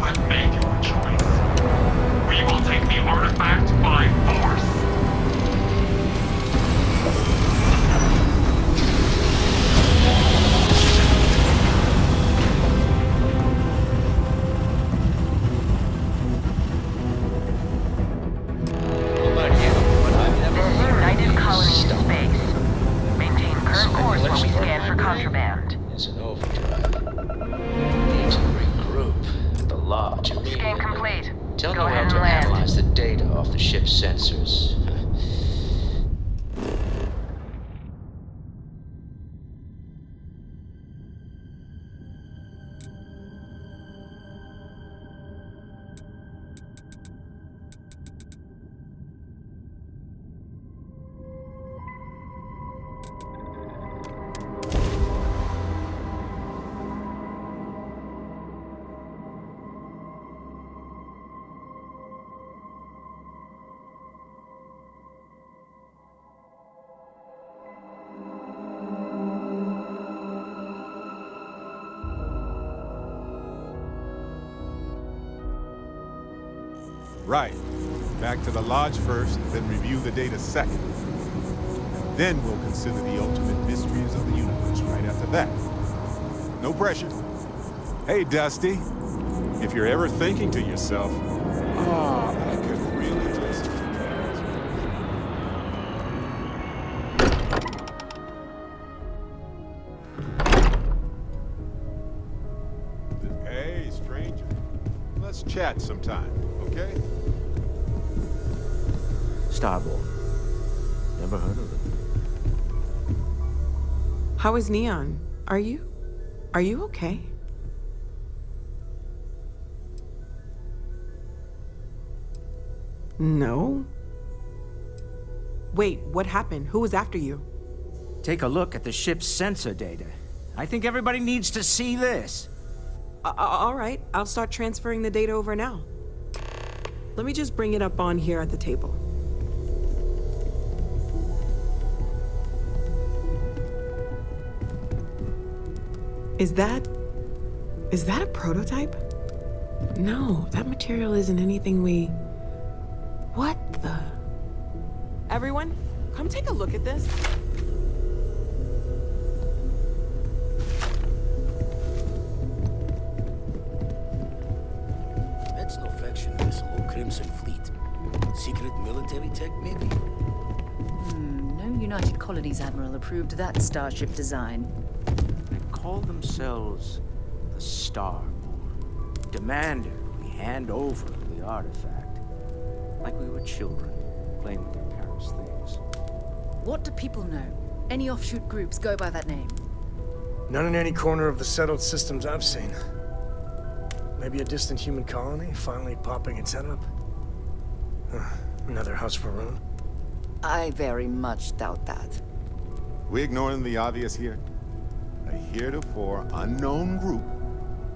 have made your choice. We will take the artifact by force. Contraband. Isn't over till need to regroup. The lodge immediately. Scan complete. Tell Go ahead Noel to and land. analyze the data off the ship's sensors. Right. Back to the lodge first, then review the data second. And then we'll consider the ultimate mysteries of the universe right after that. No pressure. Hey, Dusty. If you're ever thinking to yourself, I could really just... Hey, stranger. Let's chat sometime, okay? Starboard. Never heard of it. How is Neon? Are you okay? No. Wait, what happened? Who was after you? Take a look at the ship's sensor data. I think everybody needs to see this. All right, I'll start transferring the data over now. Let me just bring it up on here at the table. Is that a prototype? No, that material isn't anything we... What the... Everyone, come take a look at this. That's no fraction of this whole Crimson Fleet. Secret military tech, maybe? No United Colonies Admiral approved that starship design. They call themselves the Starborn. Demanded we hand over the artifact. Like we were children, claiming their parents' things. What do people know? Any offshoot groups go by that name? None in any corner of the settled systems I've seen. Maybe a distant human colony finally popping its head up? Another house for Rune? I very much doubt that. We ignoring the obvious here? A heretofore unknown group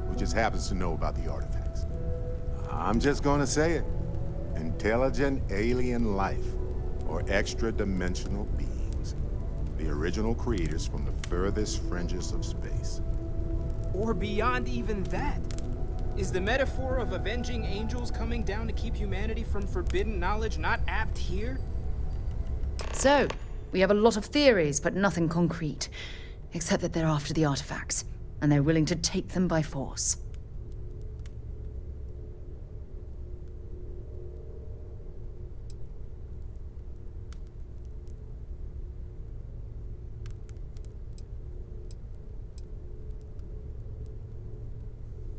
who just happens to know about the artifacts. I'm just gonna say it. Intelligent alien life, or extra-dimensional beings. The original creators from the furthest fringes of space. Or beyond even that. Is the metaphor of avenging angels coming down to keep humanity from forbidden knowledge not apt here? So, we have a lot of theories, but nothing concrete. Except that they're after the artifacts, and they're willing to take them by force.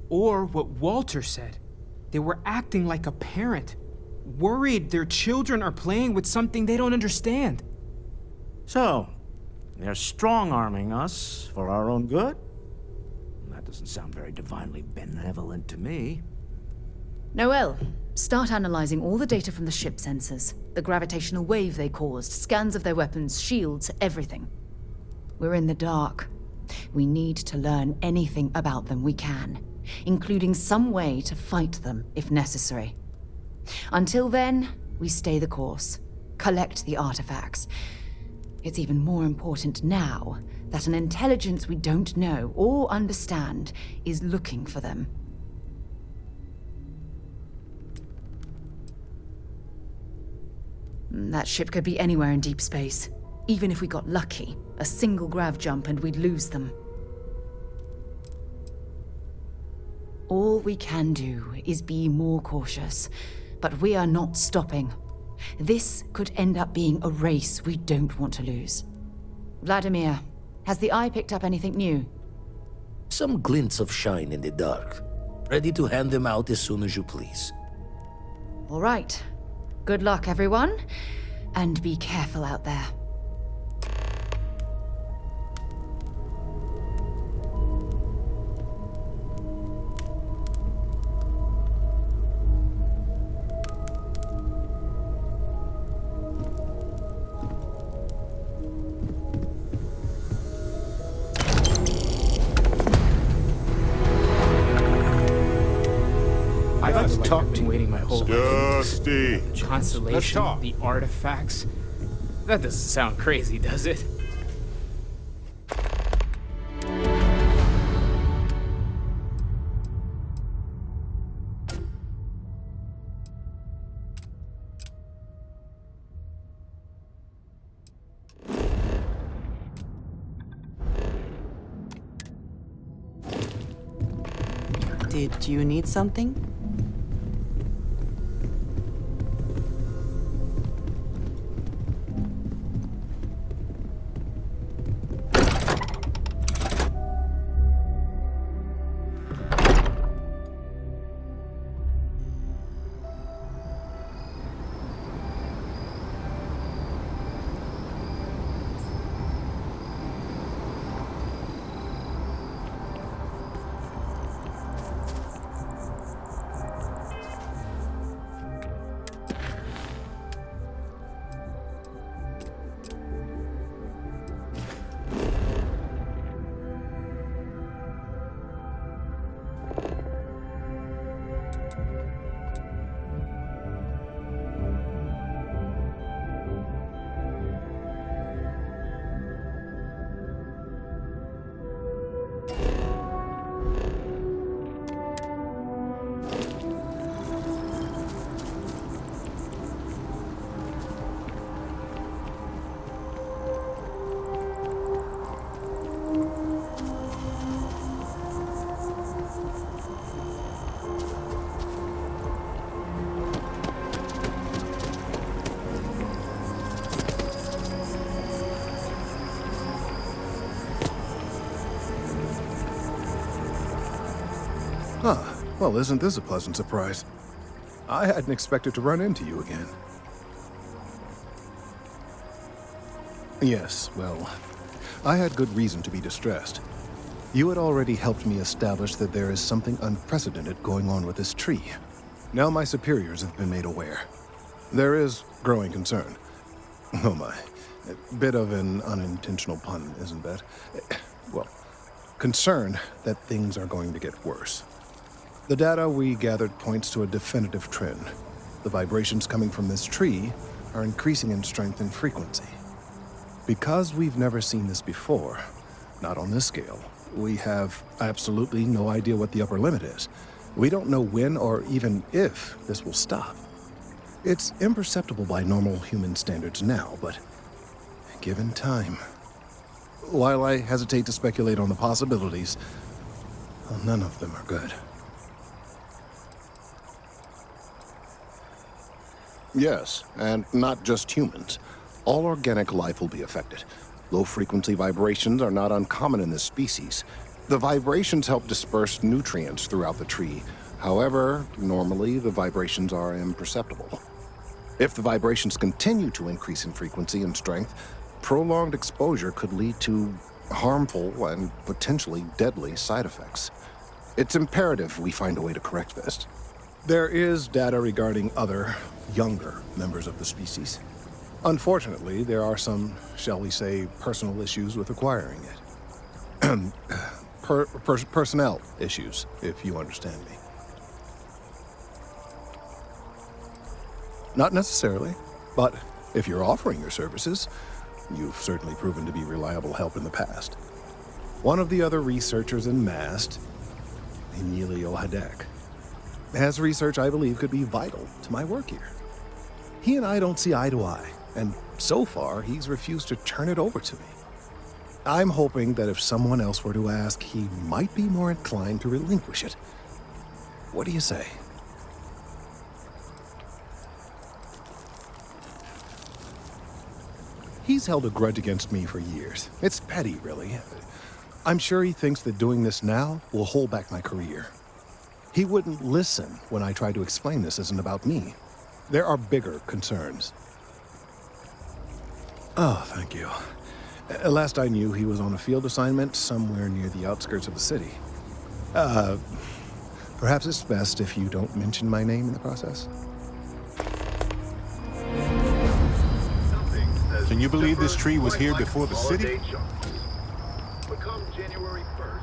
Or what Walter said. They were acting like a parent, worried their children are playing with something they don't understand. So, they're strong-arming us for our own good? That doesn't sound very divinely benevolent to me. Noel, start analyzing all the data from the ship sensors. The gravitational wave they caused, scans of their weapons, shields, everything. We're in the dark. We need to learn anything about them we can, including some way to fight them if necessary. Until then, we stay the course, collect the artifacts. It's even more important now that an intelligence we don't know or understand is looking for them. That ship could be anywhere in deep space. Even if we got lucky, a single grav jump and we'd lose them. All we can do is be more cautious, but we are not stopping. This could end up being a race we don't want to lose. Vladimir, has the Eye picked up anything new? Some glints of shine in the dark. Ready to hand them out as soon as you please. All right. Good luck, everyone. And be careful out there. Let's talk to waiting my whole life. Dusty. Let's Constellation, talk. the artifacts. That doesn't sound crazy, does it? Did you need something? Well, isn't this a pleasant surprise? I hadn't expected to run into you again. Yes, well, I had good reason to be distressed. You had already helped me establish that there is something unprecedented going on with this tree. Now my superiors have been made aware. There is growing concern. Oh my, a bit of an unintentional pun, isn't that? Well, concern that things are going to get worse. The data we gathered points to a definitive trend. The vibrations coming from this tree are increasing in strength and frequency. Because we've never seen this before, not on this scale, we have absolutely no idea what the upper limit is. We don't know when or even if this will stop. It's imperceptible by normal human standards now, but given time. While I hesitate to speculate on the possibilities, well, none of them are good. Yes, and not just humans. All organic life will be affected. Low-frequency vibrations are not uncommon in this species. The vibrations help disperse nutrients throughout the tree. However, normally the vibrations are imperceptible. If the vibrations continue to increase in frequency and strength, prolonged exposure could lead to harmful and potentially deadly side effects. It's imperative we find a way to correct this. There is data regarding other, younger members of the species. Unfortunately, there are some, shall we say, personal issues with acquiring it. Personnel issues, if you understand me. Not necessarily, but if you're offering your services, you've certainly proven to be reliable help in the past. One of the other researchers in MAST, Emilio Hadek, has research I believe could be vital to my work here. He and I don't see eye to eye, and so far, he's refused to turn it over to me. I'm hoping that if someone else were to ask, he might be more inclined to relinquish it. What do you say? He's held a grudge against me for years. It's petty, really. I'm sure he thinks that doing this now will hold back my career. He wouldn't listen when I tried to explain this isn't about me. There are bigger concerns. Oh, thank you. Last I knew, he was on a field assignment somewhere near the outskirts of the city. Perhaps it's best if you don't mention my name in the process. Can you believe this tree was here before the city? Become January 1st.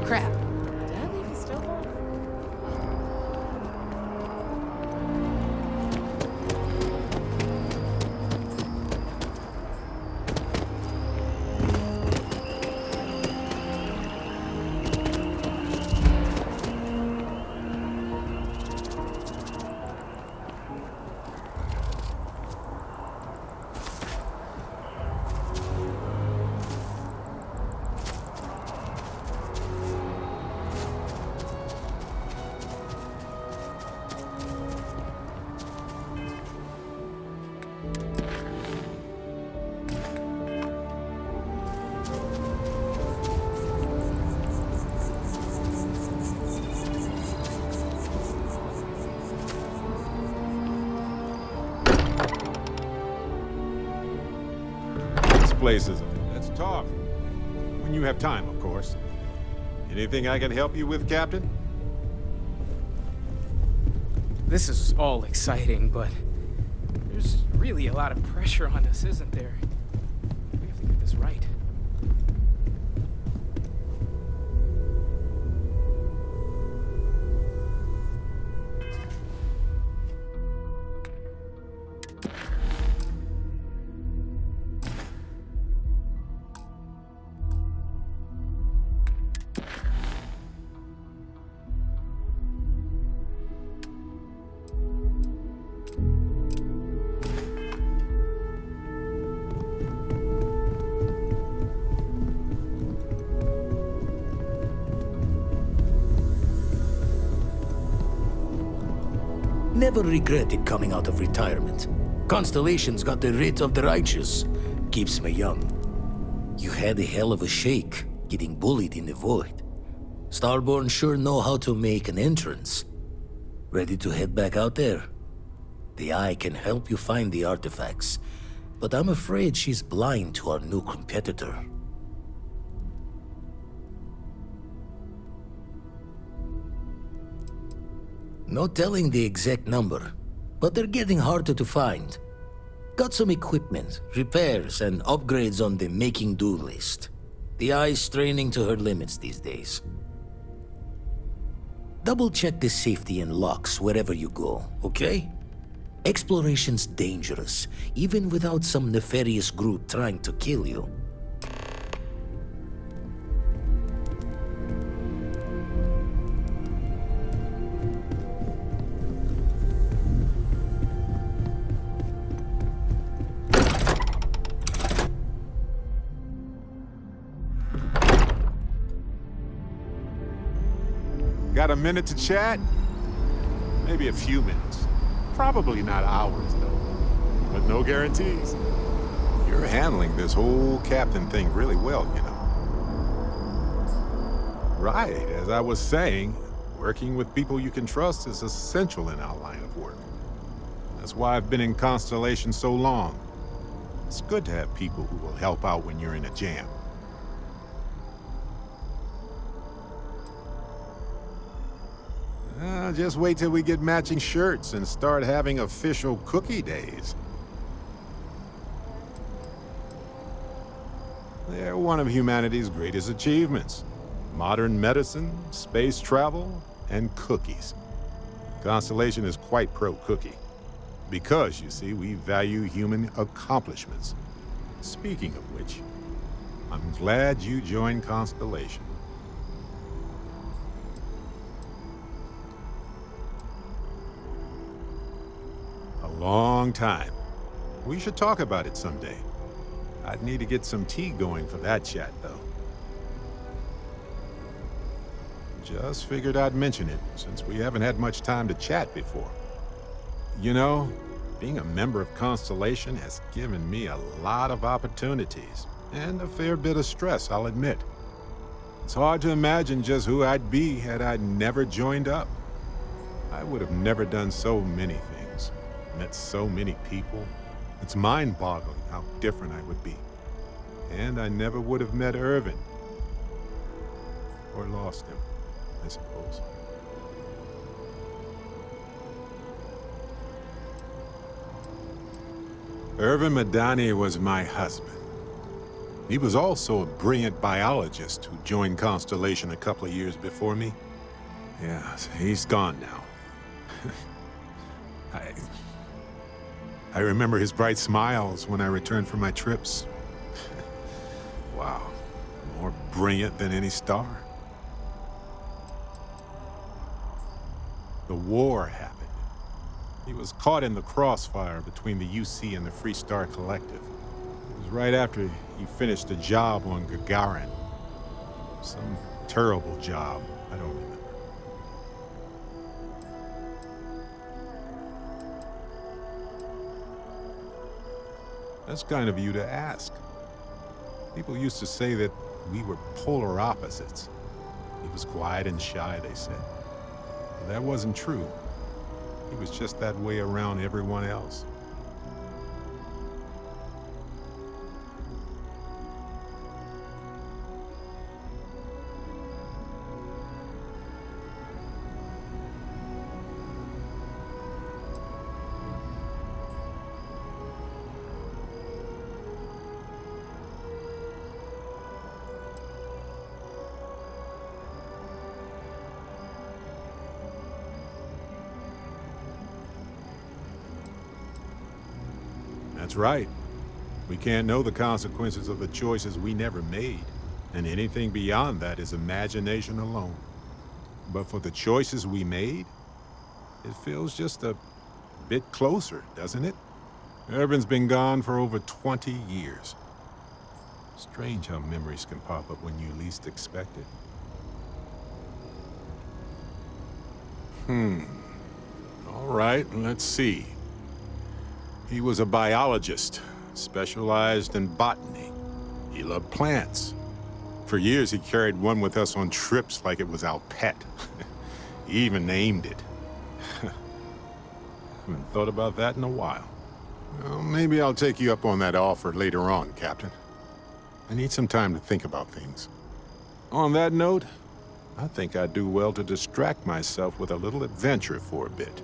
Crap. Places. Let's talk. When you have time, of course. Anything I can help you with, Captain? This is all exciting, but there's really a lot of pressure on us, isn't there? We have to get this right. Never regretted coming out of retirement. Constellation's got the writ of the righteous. Keeps me young. You had a hell of a shake, getting bullied in the void. Starborn sure know how to make an entrance. Ready to head back out there? The Eye can help you find the artifacts, but I'm afraid she's blind to our new competitor. No telling the exact number, but they're getting harder to find. Got some equipment, repairs, and upgrades on the making-do list. The Eye's straining to her limits these days. Double-check the safety and locks wherever you go, okay? Exploration's dangerous, even without some nefarious group trying to kill you. Got a minute to chat? Maybe a few minutes. Probably not ours, though. But no guarantees. You're handling this whole captain thing really well, you know. Right, as I was saying, working with people you can trust is essential in our line of work. That's why I've been in Constellation so long. It's good to have people who will help out when you're in a jam. Just wait till we get matching shirts and start having official cookie days. They're one of humanity's greatest achievements. Modern medicine, space travel, and cookies. Constellation is quite pro-cookie. Because, you see, we value human accomplishments. Speaking of which, I'm glad you joined Constellation. A long time. We should talk about it someday. I'd need to get some tea going for that chat, though. Just figured I'd mention it, since we haven't had much time to chat before. You know, being a member of Constellation has given me a lot of opportunities, and a fair bit of stress, I'll admit. It's hard to imagine just who I'd be had I never joined up. I would have never done so many things, met so many people. It's mind-boggling how different I would be. And I never would have met Irvin. Or lost him, I suppose. Irvin Madani was my husband. He was also a brilliant biologist who joined Constellation a couple of years before me. Yeah, he's gone now. I remember his bright smiles when I returned from my trips. Wow, more brilliant than any star. The war happened. He was caught in the crossfire between the UC and the Free Star Collective. It was right after he finished a job on Gagarin. Some terrible job, I don't remember. That's kind of you to ask. People used to say that we were polar opposites. He was quiet and shy, they said. But that wasn't true. He was just that way around everyone else. That's right. We can't know the consequences of the choices we never made, and anything beyond that is imagination alone. But for the choices we made, it feels just a bit closer, doesn't it? Irvin's been gone for over 20 years. Strange how memories can pop up when you least expect it. All right, let's see. He was a biologist, specialized in botany. He loved plants. For years, he carried one with us on trips like it was our pet. He even named it. Haven't thought about that in a while. Well, maybe I'll take you up on that offer later on, Captain. I need some time to think about things. On that note, I think I'd do well to distract myself with a little adventure for a bit.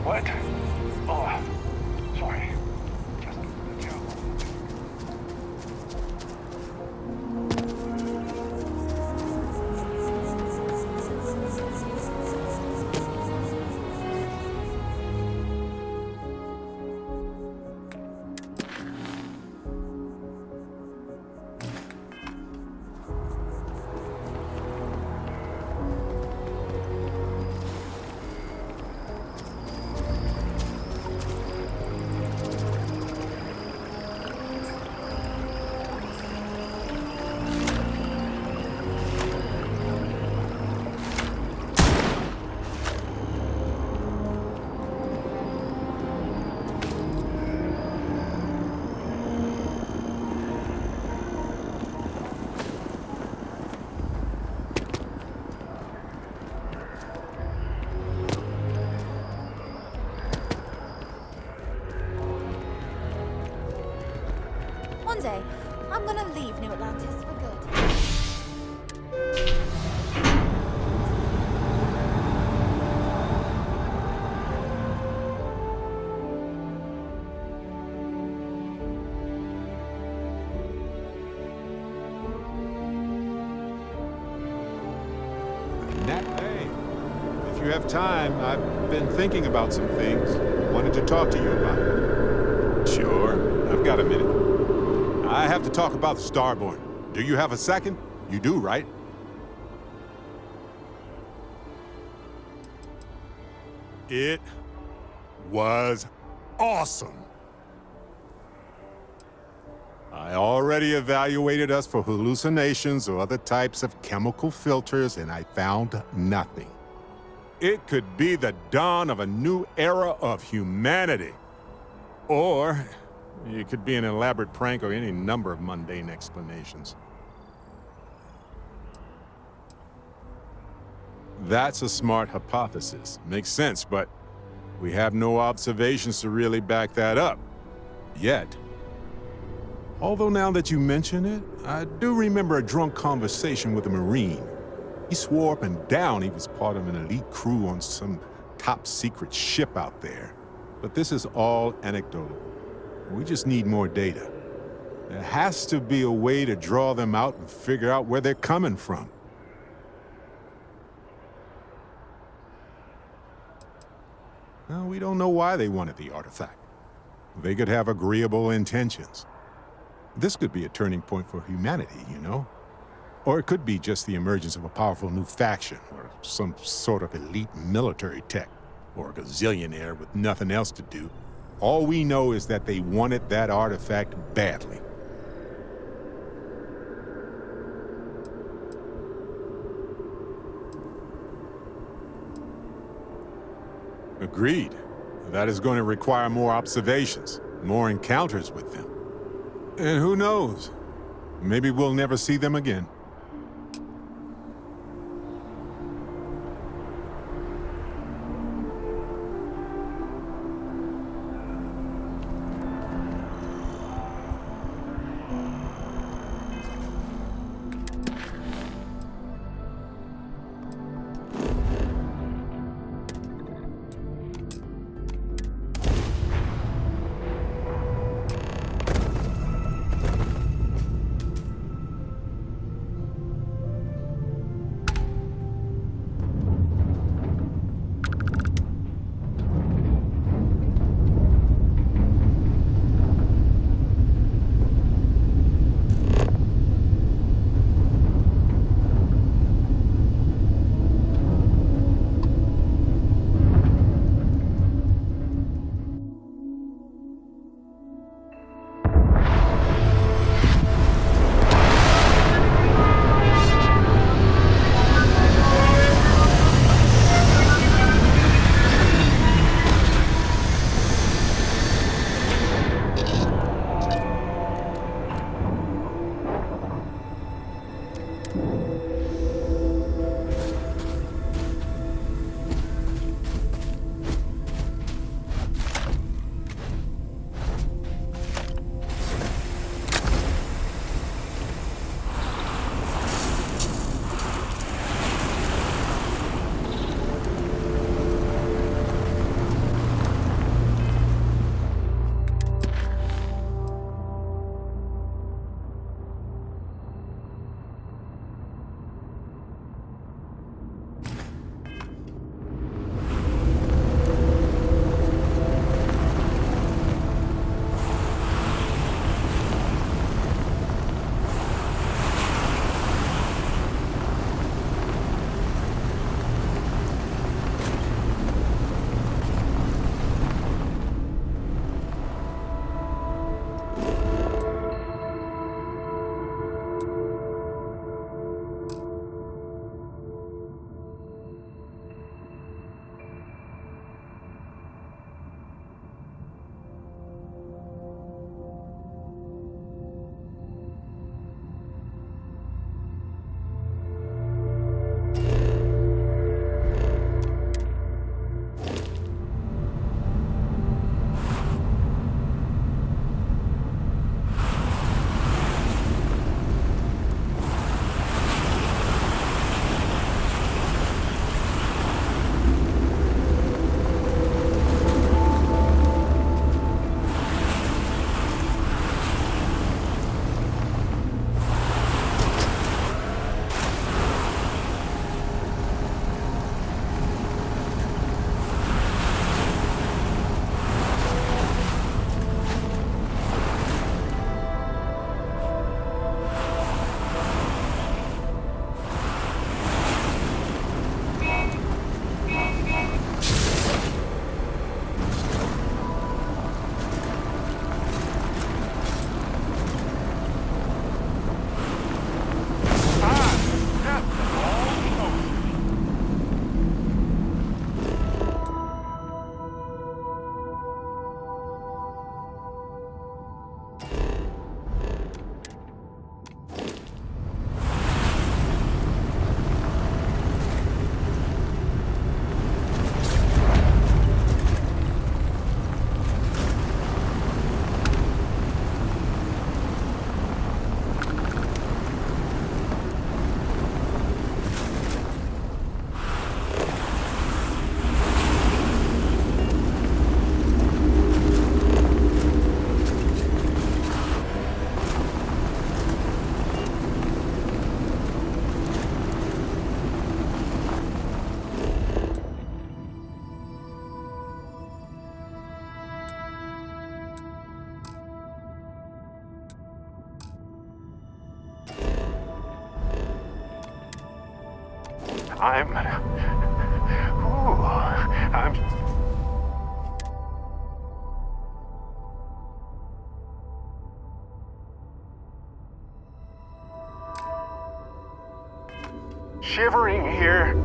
What? Oh, sorry. Just a joke. gonna leave New Atlantis for good. Hey, if you have time, I've been thinking about some things. Wanted to talk to you about it. Sure, I've got a minute. I have to talk about the Starborn. Do you have a second? You do, right? It was awesome. I already evaluated us for hallucinations or other types of chemical filters, and I found nothing. It could be the dawn of a new era of humanity. Or it could be an elaborate prank or any number of mundane explanations. That's a smart hypothesis. Makes sense, but we have no observations to really back that up. Yet. Although now that you mention it, I do remember a drunk conversation with a Marine. He swore up and down he was part of an elite crew on some top-secret ship out there. But this is all anecdotal. We just need more data. There has to be a way to draw them out and figure out where they're coming from. Well, we don't know why they wanted the artifact. They could have agreeable intentions. This could be a turning point for humanity, you know? Or it could be just the emergence of a powerful new faction, or some sort of elite military tech, or a gazillionaire with nothing else to do. All we know is that they wanted that artifact badly. Agreed. That is going to require more observations, more encounters with them. And who knows? Maybe we'll never see them again. I'm shivering here.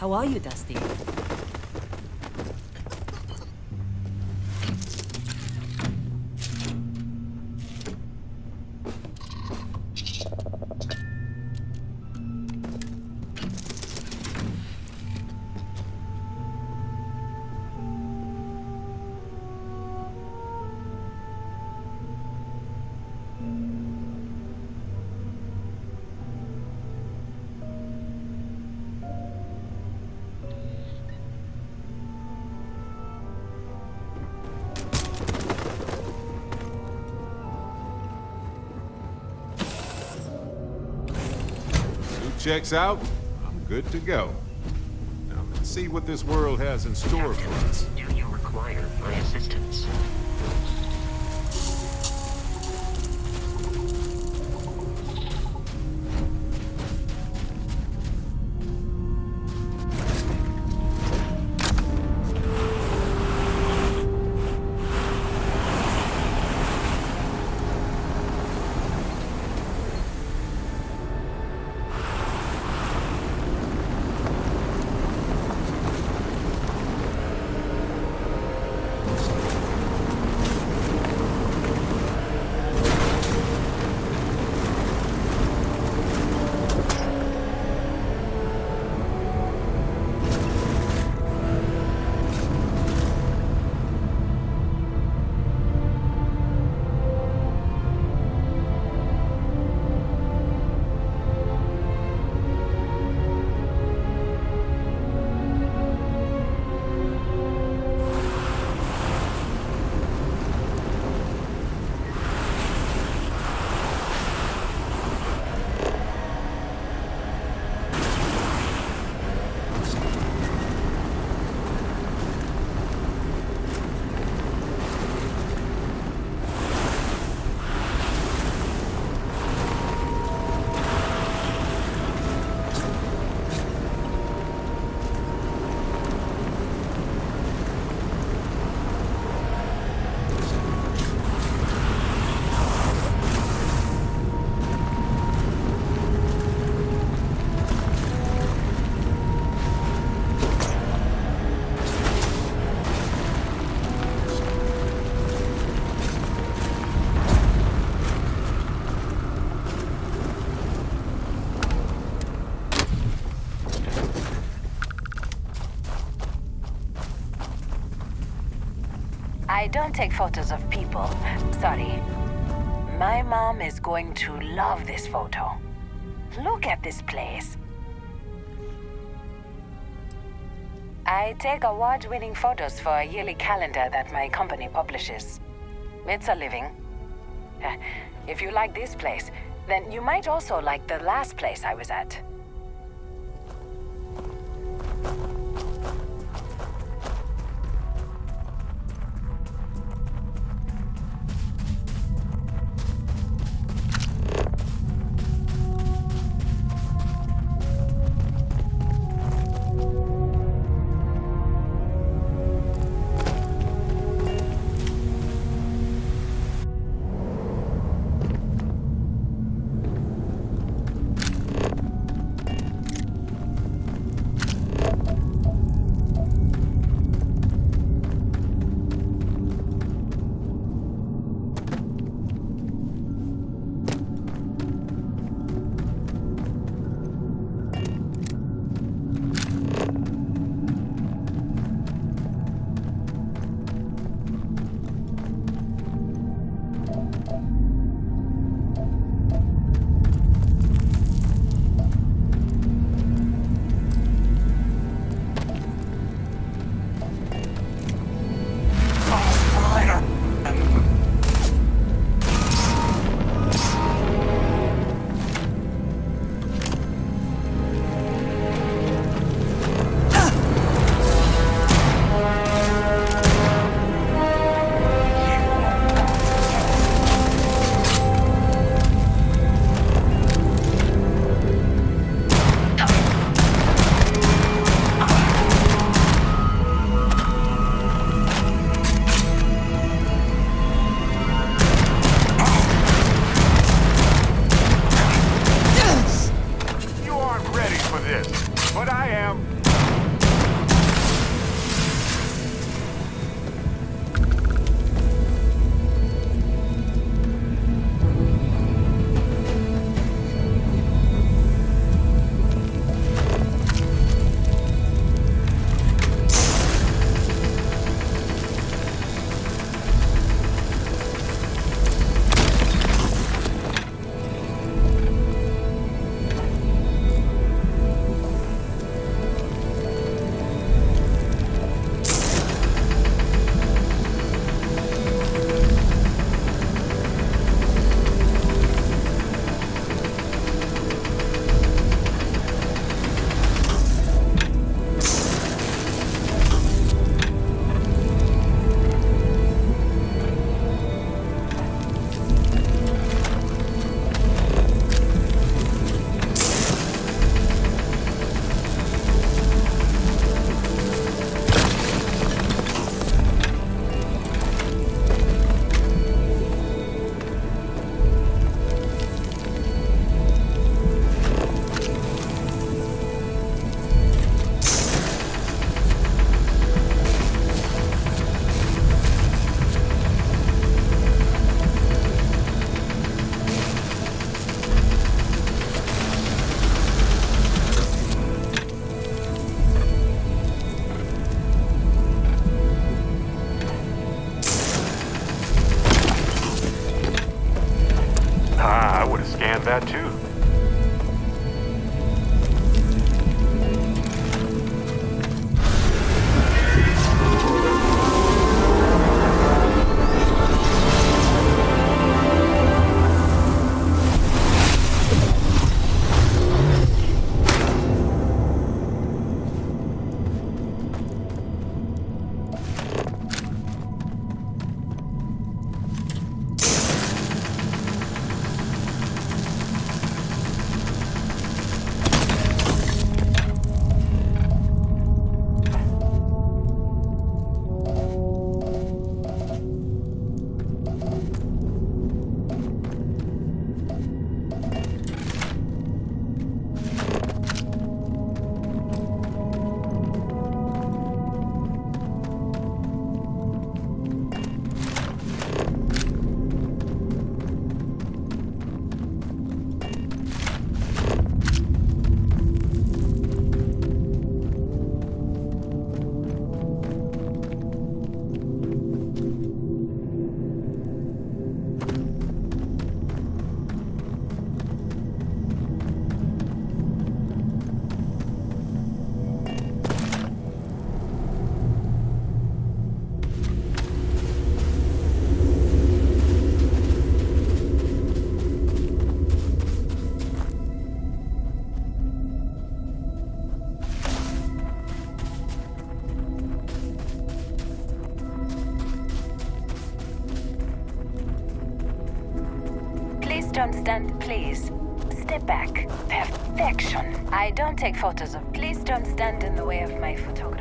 How are you, Dusty? Checks out, I'm good to go. Now let's see what this world has in store for us. Do you require my assistance? I don't take photos of people. Sorry. My mom is going to love this photo. Look at this place. I take award-winning photos for a yearly calendar that my company publishes. It's a living. If you like this place, then you might also like the last place I was at. that too. don't stand, please. Step back. Perfection. I don't take photos of. Please don't stand in the way of my photography.